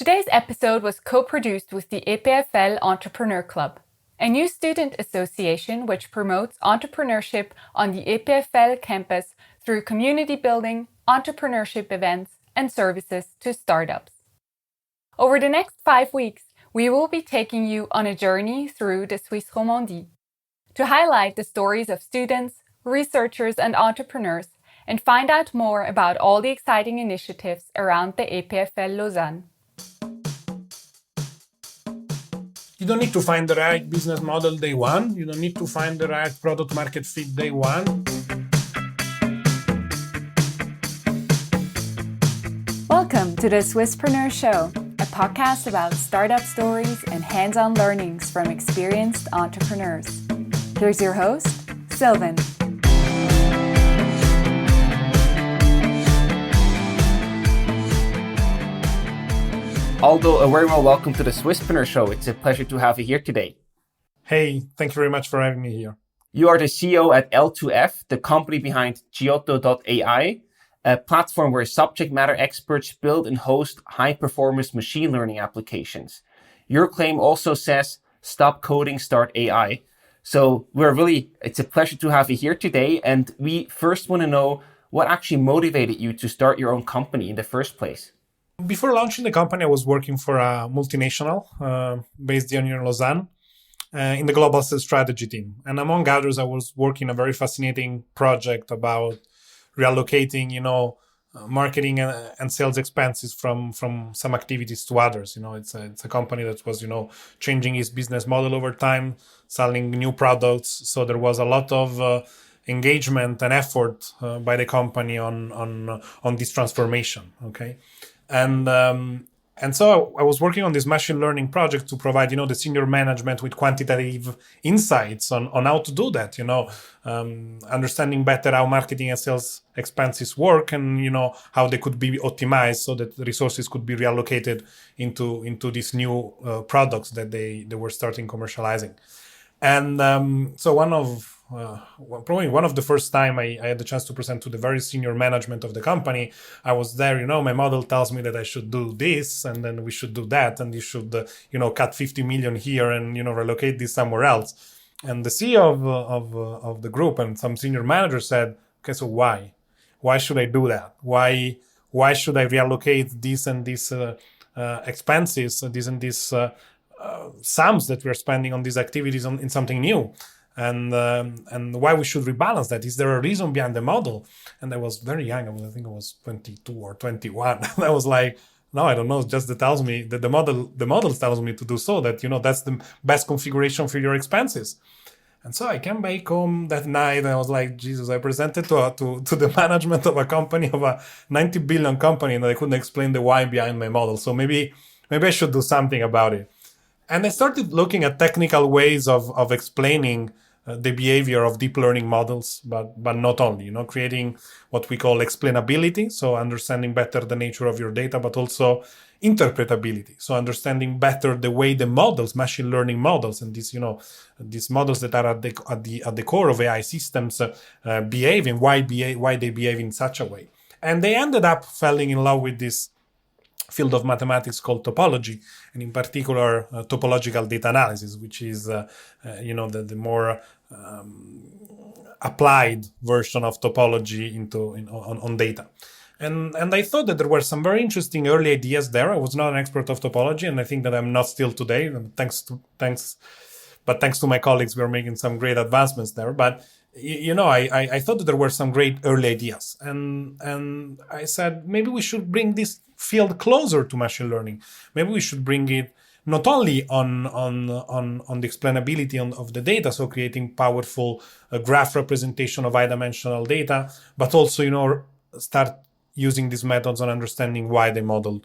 Today's episode was co-produced with the EPFL Entrepreneur Club, a new student association which promotes entrepreneurship on the EPFL campus through community building, entrepreneurship events, and services to startups. Over the next 5 weeks, we will be taking you on a journey through the Swiss Romandie to highlight the stories of students, researchers, and entrepreneurs, and find out more about all the exciting initiatives around the EPFL Lausanne. You don't need to find the right business model day one. You don't need to find the right product market fit day one. Welcome to the Swisspreneur Show, a podcast about startup stories and hands-on learnings from experienced entrepreneurs. Here's your host, Sylvan. Aldo, a very well welcome to the Swisspreneur Show. It's a pleasure to have you here today. Hey, thank you very much for having me here. You are the CEO at L2F, the company behind Giotto.ai, a platform where subject matter experts build and host high-performance machine learning applications. Your claim also says, stop coding, start AI. So it's a pleasure to have you here today. And we first want to know what actually motivated you to start your own company in the first place. Before launching the company, I was working for a multinational based here in Lausanne in the global sales strategy team. And among others, I was working a very fascinating project about reallocating, marketing and sales expenses from some activities to others. It's a company that was, changing its business model over time, selling new products. So there was a lot of engagement and effort by the company on this transformation. Okay. And so I was working on this machine learning project to provide, the senior management with quantitative insights on how to do that, understanding better how marketing and sales expenses work and, how they could be optimized so that the resources could be reallocated into these new products that they were starting commercializing. And so probably one of the first time I had the chance to present to the very senior management of the company, I was there, my model tells me that I should do this and then we should do that and you should, cut 50 million here and, relocate this somewhere else. And the CEO of the group and some senior managers said, okay, so why? Why should I do that? Why should I reallocate this and this expenses, this and this sums that we're spending on these activities in something new? And why we should rebalance that? Is there a reason behind the model? And I was very young. I think I was 22 or 21. And I was like, no, I don't know. It's just that tells me that the model tells me to do so, that, that's the best configuration for your expenses. And so I came back home that night and I was like, Jesus, I presented to the management of a company, of a 90 billion company, and I couldn't explain the why behind my model. So maybe I should do something about it. And I started looking at technical ways of explaining the behavior of deep learning models, but not only, creating what we call explainability, so understanding better the nature of your data, but also interpretability, so understanding better the way the models, machine learning models, and these models that are at the core of AI systems behave and why they behave in such a way. And they ended up falling in love with this field of mathematics called topology, and in particular topological data analysis, which is the more applied version of topology on data. And I thought that there were some very interesting early ideas there. I was not an expert of topology, and I think that I'm not still today. Thanks to my colleagues, we're making some great advancements there. But I thought that there were some great early ideas, and I said maybe we should bring this field closer to machine learning. Maybe we should bring it not only on the explainability of the data, so creating powerful graph representation of high-dimensional data, but also start using these methods on understanding why the model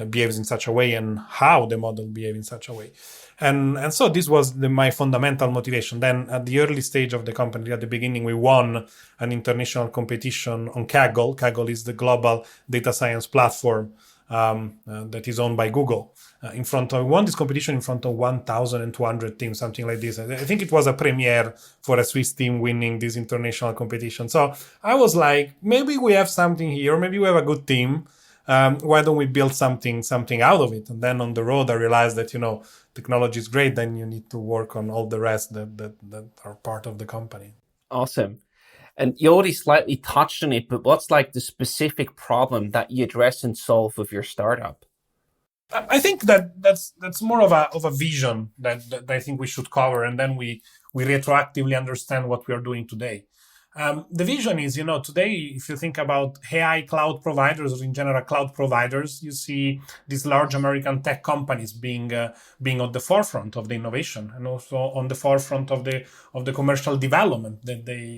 behaves in such a way and how the model behaves in such a way. And so this was my fundamental motivation. Then at the early stage of the company, at the beginning, we won an international competition on Kaggle. Kaggle is the global data science platform that is owned by Google. We won this competition in front of 1,200 teams, something like this. I think it was a premiere for a Swiss team winning this international competition. So I was like, maybe we have something here. Maybe we have a good team. Why don't we build something out of it? And then on the road, I realized that, technology is great. Then you need to work on all the rest that are part of the company. Awesome. And you already slightly touched on it, but what's like the specific problem that you address and solve with your startup? I think that's more of a vision that I think we should cover, and then we retroactively understand what we are doing today. The vision is, today, if you think about AI cloud providers or in general cloud providers, you see these large American tech companies being on the forefront of the innovation and also on the forefront of the commercial development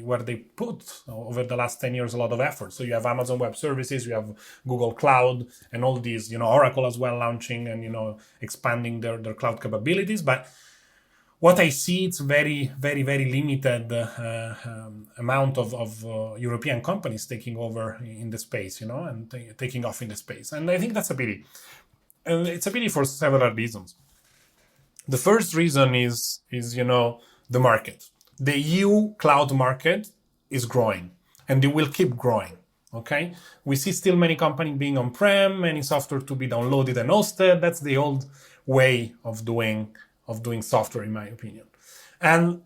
where they put over the last 10 years a lot of effort. So you have Amazon Web Services, you have Google Cloud, and all these, Oracle as well launching and expanding their cloud capabilities, but what I see, it's very, very, very limited amount of European companies taking over in the space, and taking off in the space. And I think that's a pity. And it's a pity for several reasons. The first reason is the market. The EU cloud market is growing, and it will keep growing. Okay, we see still many companies being on-prem, many software to be downloaded and hosted. That's the old way of doing software, in my opinion. And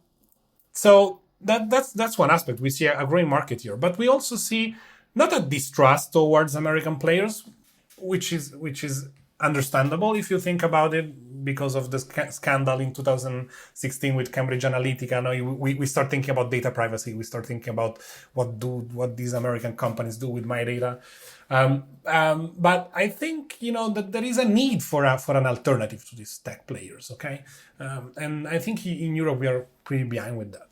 so that's one aspect. We see a growing market here, but we also see not a distrust towards American players, which is understandable if you think about it, because of the scandal in 2016 with Cambridge Analytica. Now we start thinking about data privacy. We start thinking about what these American companies do with my data. But I think that there is a need for an alternative to these tech players. Okay, and I think in Europe we are pretty behind with that.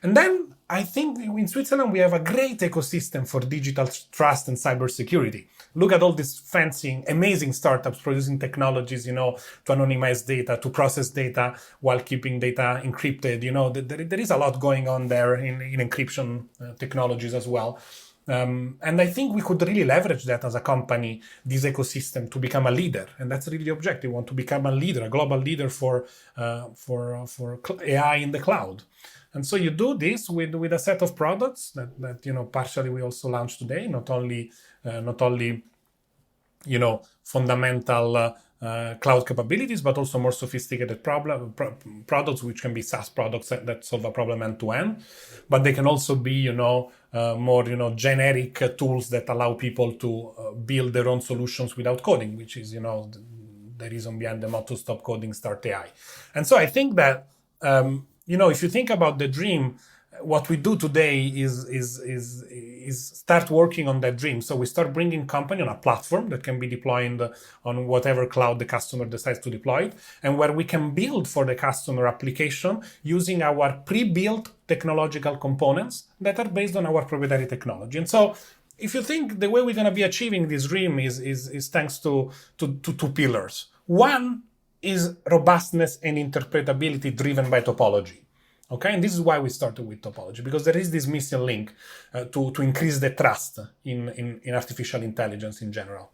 And then I think in Switzerland we have a great ecosystem for digital trust and cybersecurity. Look at all these fancy, amazing startups producing technologies, to anonymize data, to process data while keeping data encrypted. There is a lot going on there in encryption technologies as well. And I think we could really leverage that as a company, this ecosystem, to become a leader. And that's really the objective. We want to become a leader, a global leader for AI in the cloud. And so you do this with a set of products that partially we also launched today, not only fundamental cloud capabilities, but also more sophisticated products, which can be SaaS products that solve a problem end to end. But they can also be more generic tools that allow people to build their own solutions without coding, which is the reason behind the motto "Stop Coding, Start AI." And so I think that if you think about the dream, what we do today is start working on that dream. So we start bringing company on a platform that can be deployed on whatever cloud the customer decides to deploy it, and where we can build for the customer application using our pre-built technological components that are based on our proprietary technology. And so if you think the way we're going to be achieving this dream is thanks to two pillars. One is robustness and interpretability driven by topology. Okay, and this is why we started with topology, because there is this missing link to increase the trust in artificial intelligence in general.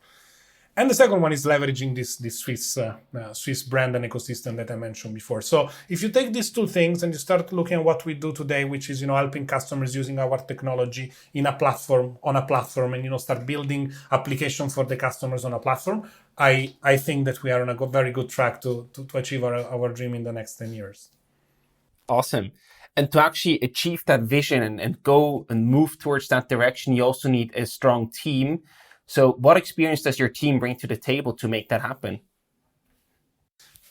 And the second one is leveraging this Swiss brand and ecosystem that I mentioned before. So if you take these two things and you start looking at what we do today, which is helping customers using our technology on a platform, and start building application for the customers on a platform, I think that we are on a very good track to achieve our dream in the next 10 years. Awesome. And to actually achieve that vision and go and move towards that direction, you also need a strong team. So what experience does your team bring to the table to make that happen?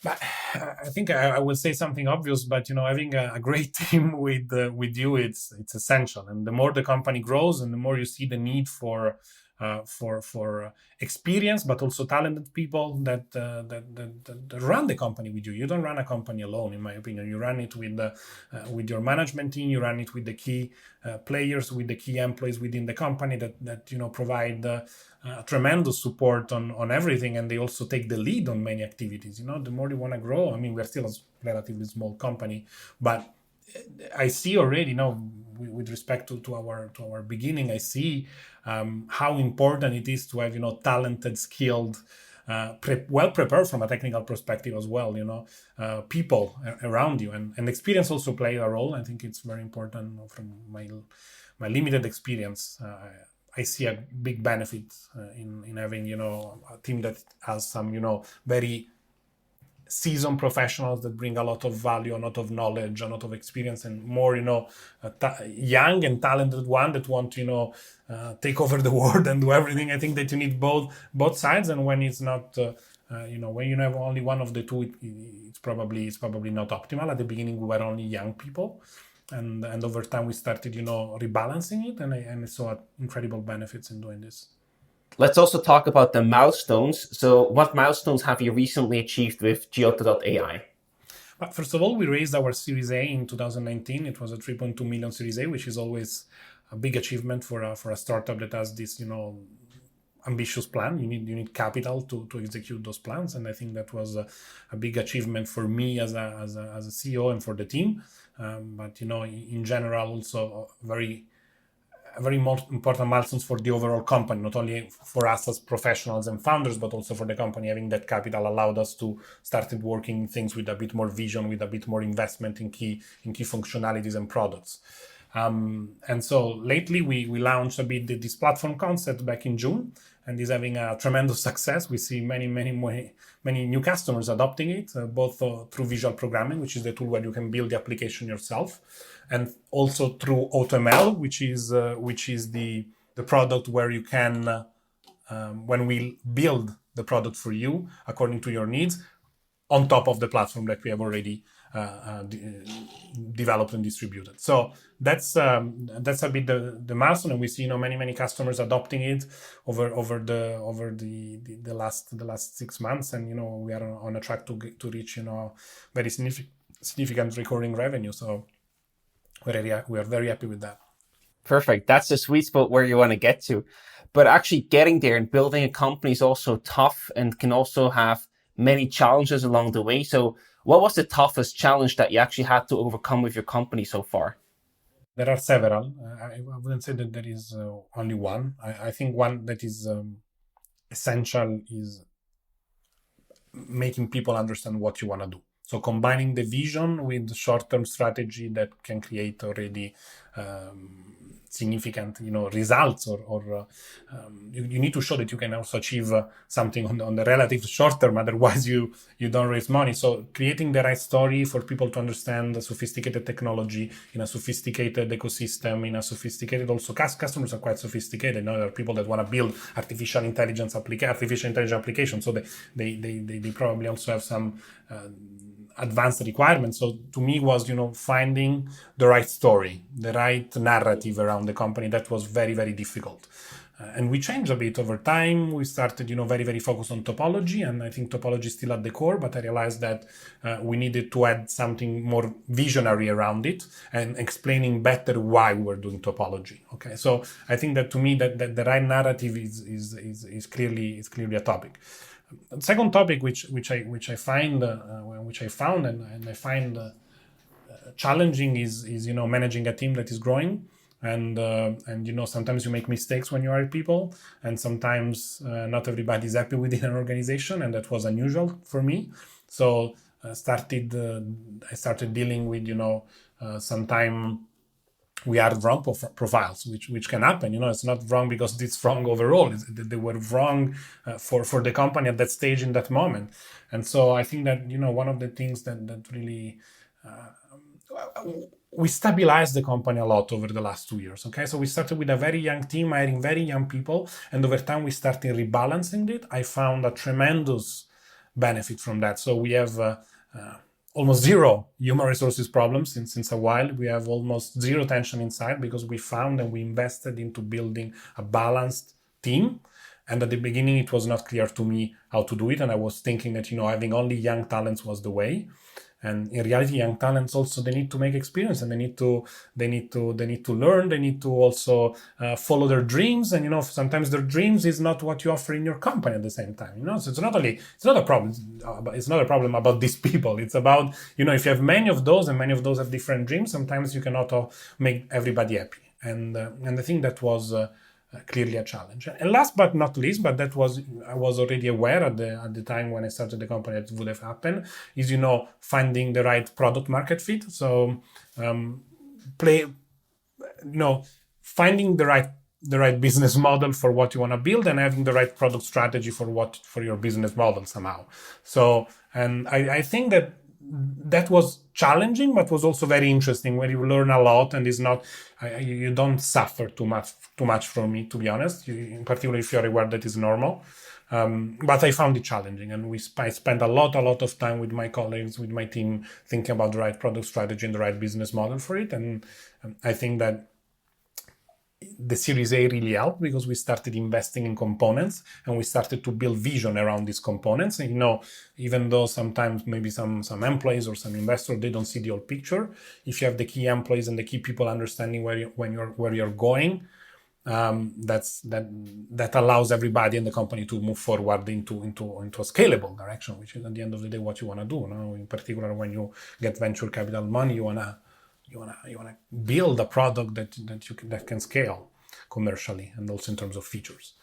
I think I will say something obvious, but having a great team with you, it's essential. And the more the company grows, and the more you see the need for experience, but also talented people that run the company with you. You don't run a company alone, in my opinion. You run it with your management team. You run it with the key players, with the key employees within the company that provide tremendous support on everything, and they also take the lead on many activities. The more you want to grow. I mean, we're still a relatively small company, but I see already with respect to our beginning, I see how important it is to have talented, skilled, well prepared from a technical perspective as well. People around you, and experience also play a role. I think it's very important from my limited experience. I see a big benefit in having, a team that has some, very seasoned professionals that bring a lot of value, a lot of knowledge, a lot of experience, and more, young and talented one that want to, take over the world and do everything. I think that you need both sides, and when it's not, when you have only one of the two, it's probably not optimal. At the beginning, we were only young people, and over time we started, rebalancing it, and I saw incredible benefits in doing this. Let's also talk about the milestones. So what milestones have you recently achieved with Giotto.ai? But first of all, we raised our Series A in 2019. It was a 3.2 million Series A, which is always a big achievement for a startup that has this, ambitious plan. You need capital to execute those plans, and I think that was a big achievement for me as a CEO and for the team. But in general, also very important milestones for the overall company, not only for us as professionals and founders, but also for the company. Having that capital allowed us to start working things with a bit more vision, with a bit more investment in key functionalities and products. And so lately we launched a bit this platform concept back in June, and is having a tremendous success. We see many new customers adopting it, both through visual programming, which is the tool where you can build the application yourself, and also through AutoML, which is the product where you can, when we build the product for you according to your needs, on top of the platform that we have already developed and distributed. So that's a bit the milestone, and we see many customers adopting it over the last 6 months, and we are on a track to reach very significant recurring revenue. So we are very happy with that. Perfect. That's the sweet spot where you want to get to. But actually getting there and building a company is also tough and can also have many challenges along the way. So what was the toughest challenge that you actually had to overcome with your company so far? There are several. I wouldn't say that there is only one. I think one that is essential is making people understand what you want to do. So combining the vision with the short-term strategy that can create already significant, results, or you need to show that you can also achieve something on the relative short term. Otherwise, you don't raise money. So creating the right story for people to understand the sophisticated technology in a sophisticated ecosystem, in a sophisticated also customers are quite sophisticated. There are people that want to build artificial intelligence applications. So they probably also have some advanced requirements. So to me was, finding the right story, the right narrative around the company. That was very, very difficult. And we changed a bit over time. We started, very, very focused on topology, and I think topology is still at the core, but I realized that we needed to add something more visionary around it and explaining better why we were doing topology. Okay, so I think that to me that the right narrative is clearly a topic. Second topic, which I found and I find challenging is managing a team that is growing, and sometimes you make mistakes when you hire people, and sometimes not everybody is happy within an organization, and that was unusual for me. So I started dealing with sometimes we are wrong profiles, which can happen. It's not wrong because it's wrong overall. They were wrong for the company at that stage in that moment. And so I think that, one of the things that really, we stabilized the company a lot over the last 2 years. Okay, so we started with a very young team, hiring very young people. And over time, we started rebalancing it. I found a tremendous benefit from that. So we have almost zero human resources problems since a while. We have almost zero tension inside because we found and we invested into building a balanced team. And at the beginning, it was not clear to me how to do it. And I was thinking that, having only young talents was the way. And in reality, young talents also, they need to make experience, and they need to learn. They need to also follow their dreams. And sometimes their dreams is not what you offer in your company at the same time. So it's not a problem. It's not a problem about these people. It's about if you have many of those, and many of those have different dreams, sometimes you cannot make everybody happy. And I think that was clearly a challenge. And last but not least, but I was already aware at the time when I started the company that would have happened, is finding the right product market fit. So finding the right the right business model for what you want to build and having the right product strategy for your business model somehow. So, and I think that was challenging, but was also very interesting, where you learn a lot, and you don't suffer too much from me, to be honest. In particular, if you're aware that is normal. But I found it challenging, and I spent a lot of time with my colleagues, with my team, thinking about the right product strategy and the right business model for it. And I think that the Series A really helped, because we started investing in components and we started to build vision around these components. And, even though sometimes maybe some employees or some investors, they don't see the whole picture, if you have the key employees and the key people understanding where you're going, that allows everybody in the company to move forward into a scalable direction, which is at the end of the day what you want to do. In particular, when you get venture capital money, you wanna build a product that can scale commercially and also in terms of features.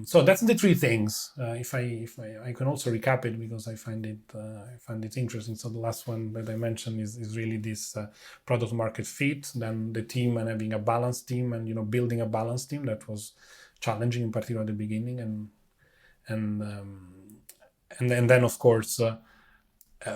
So that's the three things. If I can also recap it, because I find it interesting. So the last one that I mentioned is really this product market fit, then the team and having a balanced team, and building a balanced team that was challenging, in particular at the beginning, and then of course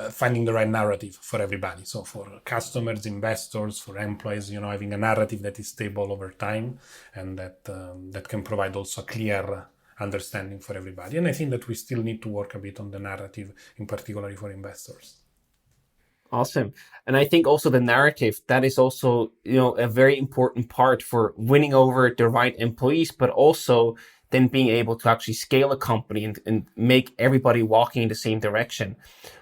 finding the right narrative for everybody. So for customers, investors, for employees, having a narrative that is stable over time, and that can provide also a clear understanding for everybody. And I think that we still need to work a bit on the narrative, in particular for investors. Awesome. And I think also the narrative, that is also, a very important part for winning over the right employees, but also then being able to actually scale a company and make everybody walking in the same direction.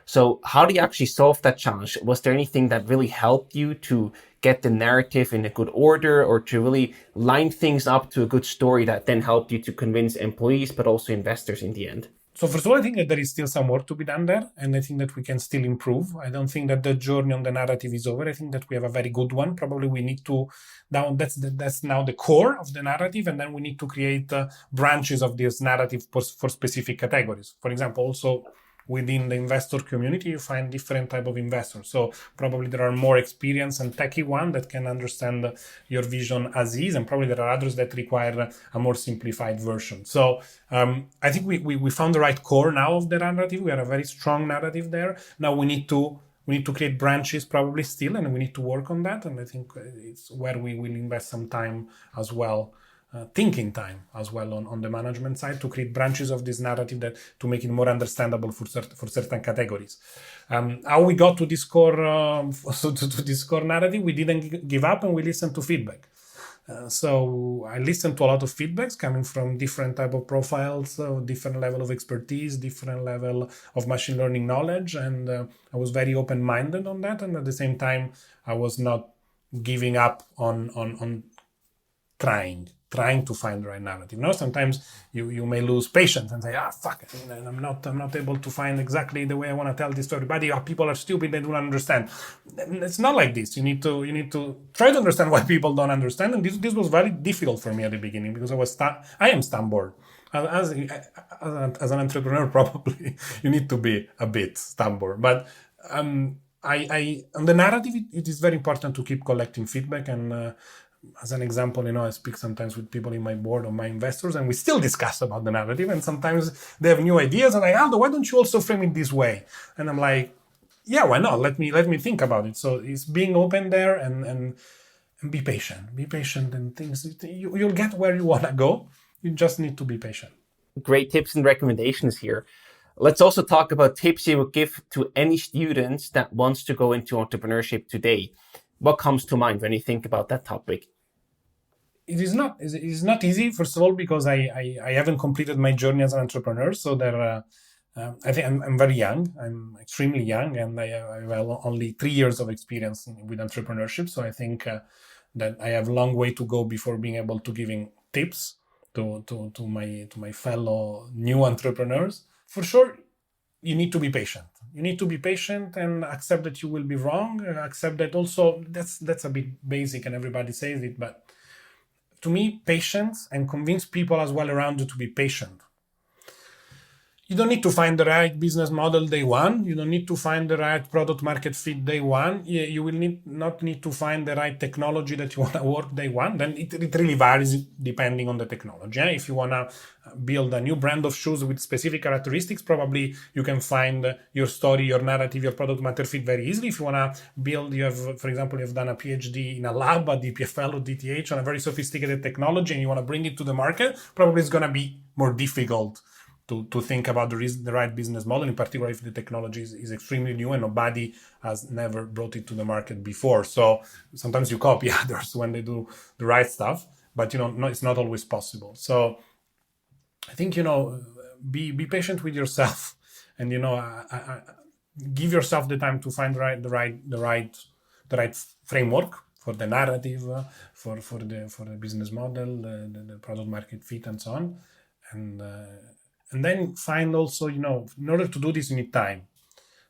So how do you actually solve that challenge? Was there anything that really helped you to get the narrative in a good order, or to really line things up to a good story that then helped you to convince employees, but also investors in the end? So first of all, I think that there is still some work to be done there, and I think that we can still improve. I don't think that the journey on the narrative is over. I think that we have a very good one. Probably we need to that's now the core of the narrative, and then we need to create branches of this narrative for specific categories. For example, also within the investor community, you find different type of investors. So probably there are more experienced and techie ones that can understand your vision as is, and probably there are others that require a more simplified version. So I think we found the right core now of the narrative. We have a very strong narrative there. Now we need to create branches probably still, and we need to work on that. And I think it's where we will invest some time as well. Thinking time as well on the management side, to create branches of this narrative to make it more understandable for certain categories. How we got to this core to this core narrative, we didn't give up, and we listened to feedback. So I listened to a lot of feedbacks coming from different type of profiles, different level of expertise, different level of machine learning knowledge, and I was very open-minded on that. And at the same time, I was not giving up on trying to find the right narrative. Sometimes you may lose patience and say, fuck, I'm not able to find exactly the way I want to tell this to everybody. People are stupid, they don't understand. It's not like this. You need to try to understand why people don't understand. And this was very difficult for me at the beginning, because I am stubborn. As an entrepreneur, probably you need to be a bit stubborn. But on the narrative, it is very important to keep collecting feedback. And as an example, I speak sometimes with people in my board or my investors, and we still discuss about the narrative. And sometimes they have new ideas, and Aldo, why don't you also frame it this way? And I'm like, yeah, why not? Let me think about it. So it's being open there, and be patient. Be patient, and things you'll get where you want to go. You just need to be patient. Great tips and recommendations here. Let's also talk about tips you would give to any students that wants to go into entrepreneurship today. What comes to mind when you think about that topic? It is not easy, first of all, because I haven't completed my journey as an entrepreneur. So I think I'm very young. I'm extremely young, and I have only 3 years of experience with entrepreneurship. So I think that I have a long way to go before being able to giving tips to my fellow new entrepreneurs. For sure, you need to be patient. You need to be patient and accept that you will be wrong. Accept that also, that's a bit basic and everybody says it, but to me, patience, and convince people as well around you to be patient. You don't need to find the right business model day one. You don't need to find the right product market fit day one. You will not need to find the right technology that you want to work day one. Then it really varies depending on the technology. If you want to build a new brand of shoes with specific characteristics, probably you can find your story, your narrative, your product market fit very easily. If you want to build, for example, you've done a PhD in a lab at DPFL or DTH on a very sophisticated technology and you want to bring it to the market, probably it's going to be more difficult to think about the right business model, in particular if the technology is extremely new and nobody has never brought it to the market before. So sometimes you copy others when they do the right stuff, but no, it's not always possible. So I think be patient with yourself, and give yourself the time to find the right framework for the narrative, for the business model, the product market fit, and so on, and then find also, in order to do this, you need time.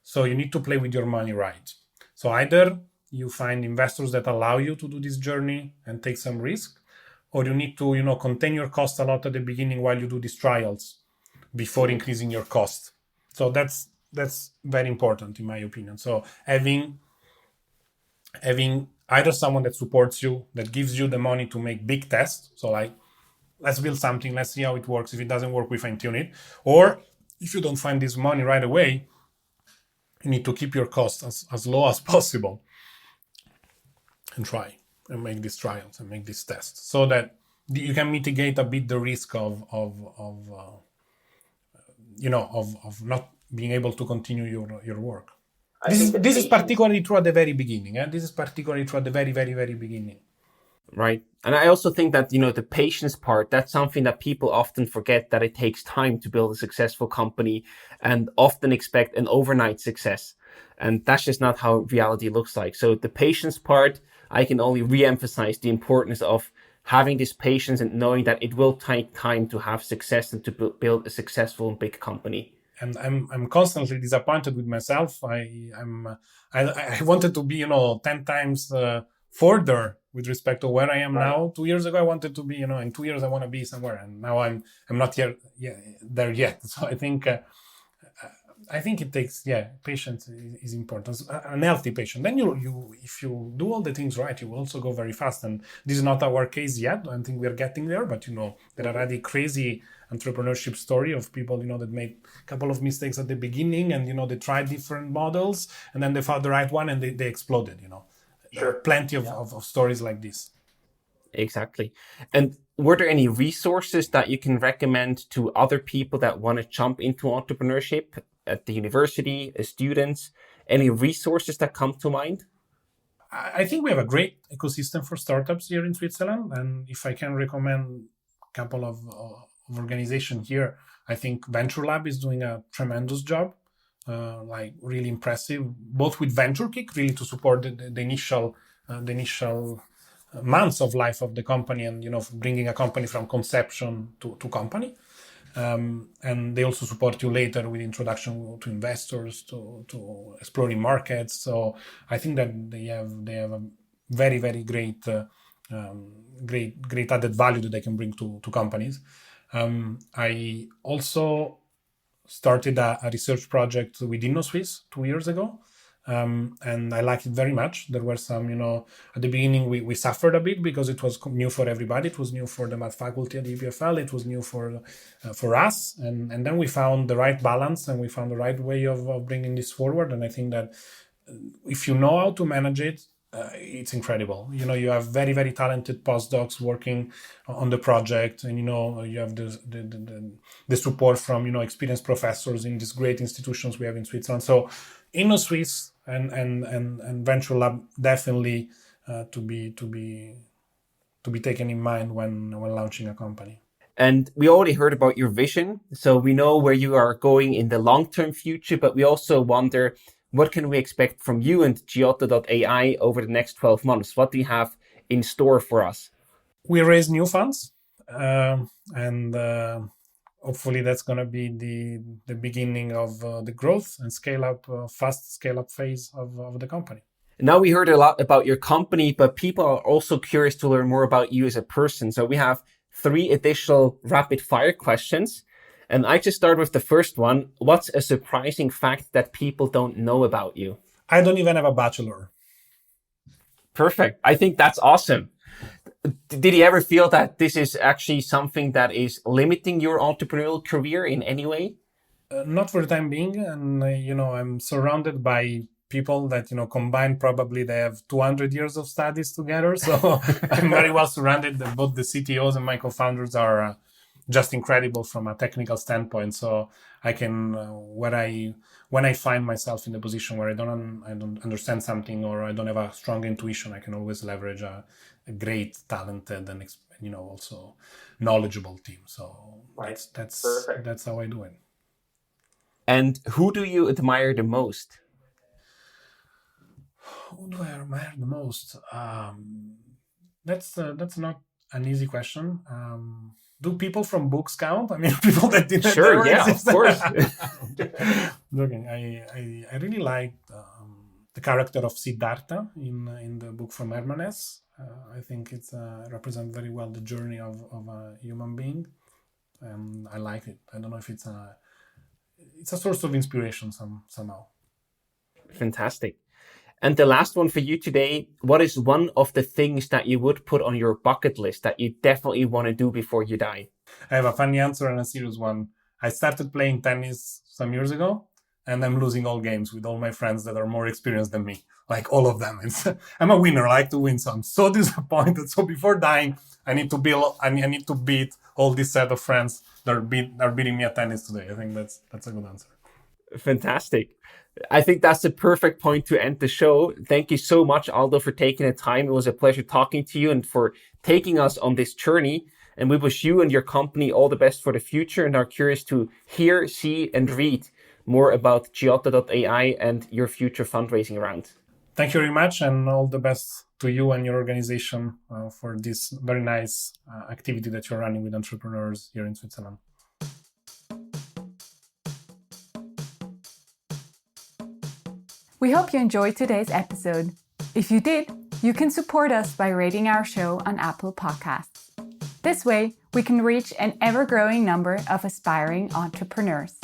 So you need to play with your money right. So either you find investors that allow you to do this journey and take some risk, or you need to, contain your cost a lot at the beginning while you do these trials before increasing your cost. So that's very important in my opinion. So having either someone that supports you, that gives you the money to make big tests. So like, let's build something, let's see how it works. If it doesn't work, we fine tune it. Or if you don't find this money right away, you need to keep your costs as low as possible and try and make these trials and make these tests so that you can mitigate a bit the risk of not being able to continue your work. This is particularly true at the very beginning. This is particularly true at the very, very, very beginning. Right. And I also think that, the patience part, that's something that people often forget, that it takes time to build a successful company and often expect an overnight success. And that's just not how reality looks like. So the patience part, I can only re-emphasize the importance of having this patience and knowing that it will take time to have success and to build a successful and big company. And I'm constantly disappointed with myself. I wanted to be 10 times further with respect to where I am now. 2 years ago I wanted to be in 2 years I want to be somewhere, and now I'm not there yet. So I think it takes patience is important, an healthy patience. Then you if you do all the things right, you will also go very fast. And this is not our case yet. I think we're getting there, but there are already crazy entrepreneurship story of people that made a couple of mistakes at the beginning, and they tried different models and then they found the right one and they exploded. Sure. Plenty of stories like this. Exactly. And were there any resources that you can recommend to other people that want to jump into entrepreneurship at the university, as students? Any resources that come to mind? I think we have a great ecosystem for startups here in Switzerland. And if I can recommend a couple of organizations here, I think Venture Lab is doing a tremendous job. Really impressive, both with Venture Kick, really to support the initial months of life of the company, and bringing a company from conception to company, and they also support you later with introduction to investors, to exploring markets. So I think that they have a very, very great added value that they can bring to companies. I also started a research project with InnoSwiss 2 years ago, and I liked it very much. There were some, at the beginning we suffered a bit because it was new for everybody. It was new for the math faculty at the EPFL. It was new for us, and then we found the right balance and we found the right way of bringing this forward. And I think that if you know how to manage it, it's incredible. You have very, very talented postdocs working on the project, and you have the support from experienced professors in these great institutions we have in Switzerland. So InnoSwiss and Venture Lab definitely to be taken in mind when launching a company. And we already heard about your vision, so we know where you are going in the long-term future, but we also wonder, what can we expect from you and Giotto.ai over the next 12 months? What do you have in store for us? We raise new funds, and hopefully that's going to be the beginning of the growth and fast scale-up phase of the company. Now we heard a lot about your company, but people are also curious to learn more about you as a person. So we have 3 additional rapid-fire questions. And I just start with the first one. What's a surprising fact that people don't know about you? I don't even have a bachelor. Perfect. I think that's awesome. Did you ever feel that this is actually something that is limiting your entrepreneurial career in any way? Not for the time being. And, I'm surrounded by people that, combined probably they have 200 years of studies together. So I'm very well surrounded. Both the CTOs and my co-founders are just incredible from a technical standpoint. So I can, when I find myself in the position where I don't understand something or I don't have a strong intuition, I can always leverage a great, talented, and also knowledgeable team. So that's how I do it. And who do you admire the most? Who do I admire the most? That's not an easy question. Do people from books count? I mean, people that didn't Sure, yeah, exist. of course. Joking. I really liked the character of Siddhartha in the book from Hermanus. I think it's represents very well the journey of a human being, and I like it. I don't know if it's a source of inspiration somehow. Fantastic. And the last one for you today, what is one of the things that you would put on your bucket list that you definitely want to do before you die? I have a funny answer and a serious one. I started playing tennis some years ago, and I'm losing all games with all my friends that are more experienced than me. Like all of them. I'm a winner. I like to win. So I'm so disappointed. So before dying, I need to beat all this set of friends that are beating me at tennis today. I think that's a good answer. Fantastic. I think that's the perfect point to end the show. Thank you so much, Aldo, for taking the time. It was a pleasure talking to you and for taking us on this journey. And we wish you and your company all the best for the future and are curious to hear, see, and read more about Giotto.ai and your future fundraising round. Thank you very much, and all the best to you and your organization for this very nice activity that you're running with entrepreneurs here in Switzerland. We hope you enjoyed today's episode. If you did, you can support us by rating our show on Apple Podcasts. This way, we can reach an ever-growing number of aspiring entrepreneurs.